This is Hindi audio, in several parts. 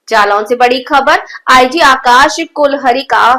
जालौन से बड़ी खबर। आईजी आकाश कुलहरी का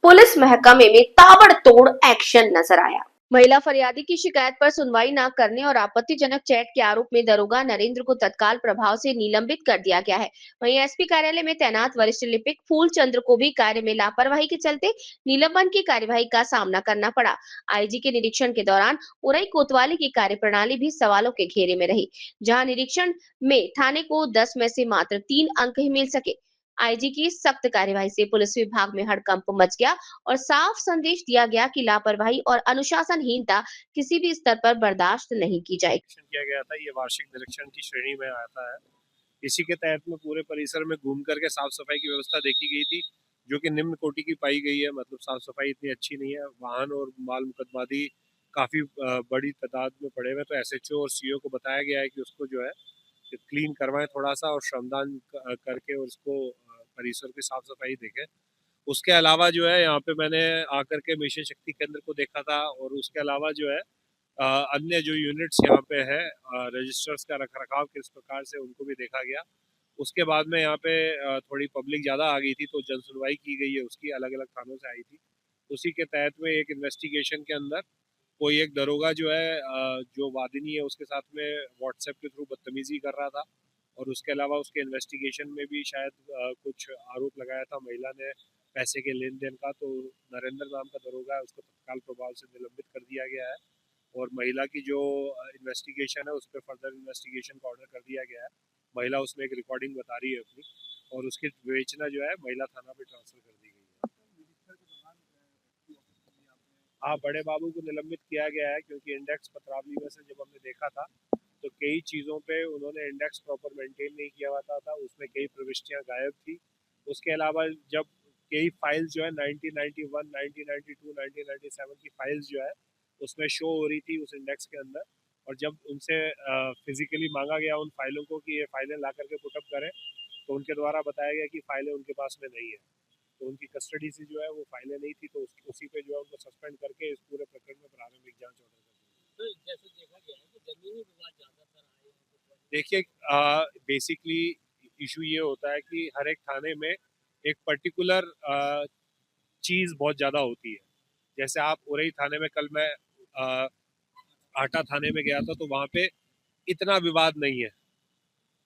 पुलिस महकमे में ताबड़तोड़ एक्शन नजर आया। महिला फरियादी की शिकायत पर सुनवाई न करने और आपत्तिजनक चैट के आरोप में दरोगा नरेंद्र को तत्काल प्रभाव से निलंबित कर दिया गया है। वहीं एसपी कार्यालय में तैनात वरिष्ठ लिपिक फूल चंद्र को भी कार्य में लापरवाही के चलते निलंबन की कार्यवाही का सामना करना पड़ा। आईजी के निरीक्षण के दौरान उरई कोतवाली की कार्यप्रणाली भी सवालों के घेरे में रही, जहां निरीक्षण में थाने को 10 में से मात्र 3 अंक ही मिल सके। आईजी की सख्त कार्यवाही से पुलिस विभाग में हड़कंप मच गया और साफ संदेश दिया गया कि लापरवाही और अनुशासनहीनता किसी भी स्तर पर बर्दाश्त नहीं की जाएगी। किया गया था, ये वार्षिक निरीक्षण की श्रेणी में आता है। इसी के तहत में पूरे परिसर में घूम करके साफ सफाई की व्यवस्था देखी गई थी, जो कि निम्न कोटि की पाई गई है। मतलब साफ सफाई इतनी अच्छी नहीं है, वाहन और माल मुकदमादी काफी बड़ी तादाद में पड़े हुए। तो एसएचओ और सीओ को बताया गया है कि उसको जो है क्लीन करवाएं थोड़ा सा, और श्रमदान करके और उसको परिसर की साफ सफाई देखें। उसके अलावा जो है यहाँ पे मैंने आकर के मिशन शक्ति केंद्र को देखा था, और उसके अलावा जो है अन्य जो यूनिट्स यहाँ पे है रजिस्टर्स का रख रखाव किस प्रकार से, उनको भी देखा गया। उसके बाद में यहाँ पे थोड़ी पब्लिक ज़्यादा आ गई थी, तो जन सुनवाई की गई है, उसकी अलग अलग थानों से आई थी। उसी के तहत में एक इन्वेस्टिगेशन के अंदर कोई एक दरोगा जो है जो वादिनी है उसके साथ में व्हाट्सएप के थ्रू बदतमीजी कर रहा था, और उसके अलावा उसके इन्वेस्टिगेशन में भी शायद कुछ आरोप लगाया था महिला ने पैसे के लेन देन का। तो नरेंद्र नाम का दरोगा है, उसको तत्काल प्रभाव से निलंबित कर दिया गया है, और महिला की जो इन्वेस्टिगेशन है उस पर फर्दर इन्वेस्टिगेशन का ऑर्डर कर दिया गया है। महिला उसमें एक रिकॉर्डिंग बता रही है अपनी, और उसकी विवेचना जो है महिला थाना पे ट्रांसफर कर दी गई है। हाँ, बड़े बाबू को निलंबित किया गया है, क्योंकि इंडेक्स पत्रावली में से जब हमने देखा था तो कई चीज़ों पे उन्होंने इंडेक्स प्रॉपर मेंटेन नहीं किया हुआ था, उसमें कई प्रविष्टियां गायब थी। उसके अलावा जब कई फाइल्स जो है 1991, 1992, 1997 की फाइल्स जो है उसमें शो हो रही थी उस इंडेक्स के अंदर, और जब उनसे फिजिकली मांगा गया उन फाइलों को कि ये फाइलें ला करके पुटअप करें, तो उनके द्वारा बताया गया कि फाइलें उनके पास में नहीं है। तो उनकी कस्टडी से जो है वो फाइलें नहीं थी, तो उसी पे जो है उनको सस्पेंड करके इस पूरे प्रकरण में प्रारंभिक जांच ऑर्डर कर दिया। तो जैसे देखा गया है कि जमीनी विवाद ज्यादातर आए हैं। देखिए, बेसिकली इशू ये होता है कि हर एक थाने में एक पर्टिकुलर चीज बहुत ज्यादा होती है। जैसे आप उरई थाने में, कल मैं अ, आटा थाने में गया था, तो वहां पे इतना विवाद नहीं है।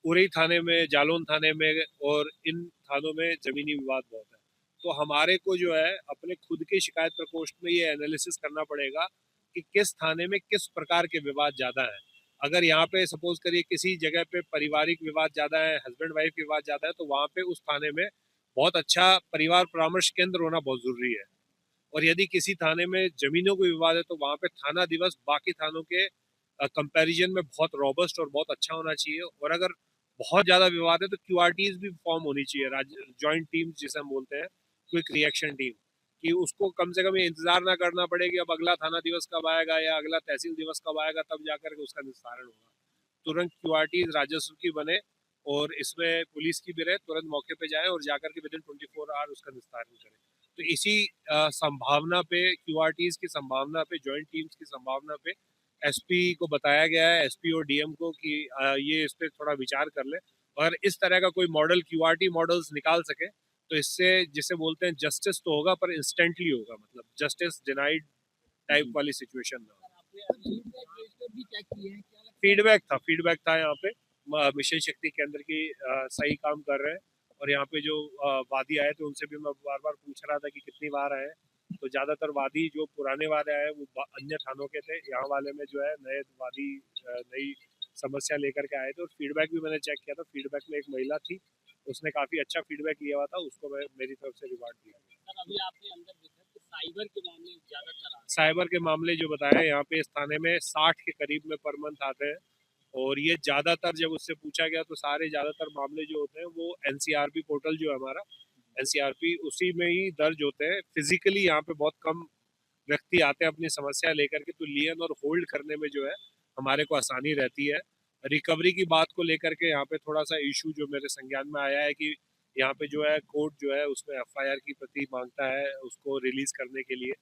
उरई थाने में, जालौन थाने में और इन थानों में जमीनी विवाद बहुत है। तो हमारे को जो है अपने खुद के शिकायत प्रकोष्ठ में ये एनालिसिस करना पड़ेगा कि किस थाने में किस प्रकार के विवाद ज्यादा है। अगर यहाँ पे सपोज करिए किसी जगह पे पारिवारिक विवाद ज्यादा है, हस्बैंड वाइफ विवाद ज्यादा है, तो वहाँ पे उस थाने में बहुत अच्छा परिवार परामर्श केंद्र होना बहुत जरूरी है। और यदि किसी थाने में जमीनों को विवाद है, तो वहाँ पे थाना दिवस बाकी थानों के कंपैरिजन में बहुत रोबस्ट और बहुत अच्छा होना चाहिए। और अगर बहुत ज्यादा विवाद है तो क्यूआरटीज भी फॉर्म होनी चाहिए, जॉइंट टीम जिसे हम बोलते हैं, क्विक रिएक्शन टीम, कि उसको कम से कम ये इंतजार ना करना पड़े कि अब अगला थाना दिवस कब आएगा या अगला तहसील दिवस कब आएगा, तब जाकर के उसका निस्तारण होगा। तुरंत क्यूआरटीज राजस्व की बने, और इसमें पुलिस की भी रहे, तुरंत मौके पे जाए और जाकर के विदिन 24 आवर उसका निस्तारण करें। तो इसी संभावना पे, क्यूआरटीज की संभावना पे, जॉइंट टीम्स की संभावना पे एसपी को बताया गया है, एसपी और डीएम को, कि ये इस पे थोड़ा विचार कर ले, और इस तरह का कोई मॉडल, क्यूआरटी मॉडल्स निकाल सके, तो इससे जिसे बोलते हैं जस्टिस तो होगा, पर इंस्टेंटली होगा, मतलब जस्टिस डिनाइड टाइप वाली सिचुएशन ना हो। फीडबैक था यहाँ पे। मिशन शक्ति केंद्र की सही काम कर रहे हैं, और यहाँ पे जो वादी आए थे उनसे भी मैं बार बार पूछ रहा था कि कितनी बार आए, तो ज्यादातर वादी जो पुराने वाले आए वो अन्य थानों के थे। यहाँ वाले में जो है नए वादी नई समस्या लेकर के आए थे, और फीडबैक भी मैंने चेक किया था। फीडबैक में एक महिला थी, उसने काफी अच्छा फीडबैक लिया हुआ था, उसको मेरी तरफ से रिवार्ड दिया गया। अभी आपने अंदर देखा कि साइबर के मामले ज्यादातर, साइबर के मामले जो बताया यहाँ पे इस थाने में 60 के करीब में पर मंथ आते हैं, और ये ज्यादातर जब उससे पूछा गया तो सारे ज्यादातर मामले जो होते हैं वो एनसीआरपी पोर्टल जो है हमारा, एनसीआरपी उसी में ही दर्ज होते हैं। फिजिकली यहाँ पे बहुत कम व्यक्ति आते हैं अपनी समस्या लेकर के, तो लियन और होल्ड करने में जो है हमारे को आसानी रहती है। रिकवरी की बात को लेकर के यहाँ पे थोड़ा सा इशू जो मेरे संज्ञान में आया है कि यहाँ पे जो है कोर्ट जो है उसमें एफआईआर की प्रति मांगता है उसको रिलीज करने के लिए,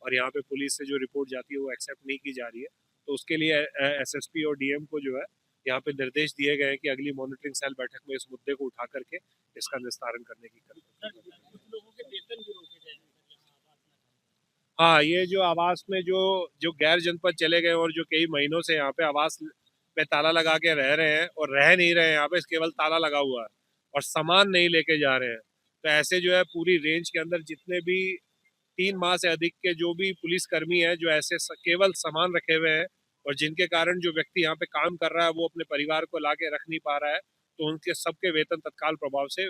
और यहाँ पे पुलिस से जो रिपोर्ट जाती है वो एक्सेप्ट नहीं की जा रही है। तो उसके लिए एसएसपी और डीएम को जो है यहाँ पे निर्देश दिए गए हैं कि अगली मॉनिटरिंग सेल बैठक में इस मुद्दे को उठा करके इसका निस्तारण करने की कुछ लोगों के वेतन भी रोके गए हैं हाँ, ये जो आवास में जो जो गैर जनपद चले गए और जो कई महीनों से यहाँ पे आवास पे ताला लगा के रह रहे हैं और रह नहीं रहे हैं, यहाँ पे केवल ताला लगा हुआ है और सामान नहीं लेके जा रहे हैं, तो ऐसे जो है पूरी रेंज के अंदर जितने भी 3 माह से अधिक के जो भी पुलिस कर्मी हैं जो ऐसे केवल सामान रखे हुए हैं और जिनके कारण जो व्यक्ति यहाँ पे काम कर रहा है वो अपने परिवार को ला के रख नहीं पा रहा है, तो उनके सबके वेतन तत्काल प्रभाव से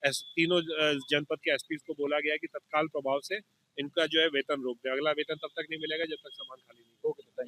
तीनों जनपद के एसपी को बोला गया है कि तत्काल प्रभाव से इनका जो है वेतन रोक दे। अगला वेतन तब तक नहीं मिलेगा जब तक सामान खाली नहीं होगा।